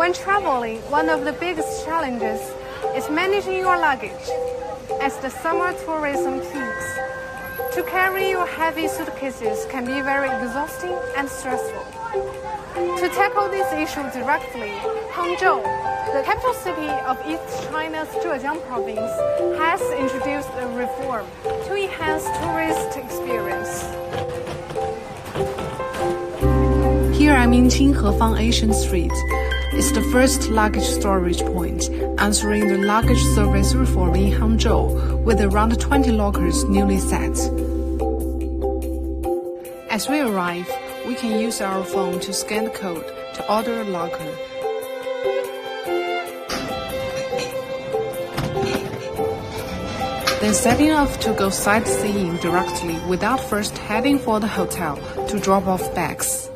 When traveling, one of the biggest challenges is managing your luggage. As the summer tourism peaks, to carry your heavy suitcases can be very exhausting and stressful. To tackle this issue directly, Hangzhou, the capital city of East China's Zhejiang province, has introduced a reform to enhance tourist experience. Here I'm in Qinghefang Asian Street. It's the first luggage storage point, answering the luggage service reform in Hangzhou, with around 20 lockers newly set. As we arrive, we can use our phone to scan the code to order a locker. Then setting off to go sightseeing directly without first heading for the hotel to drop off bags.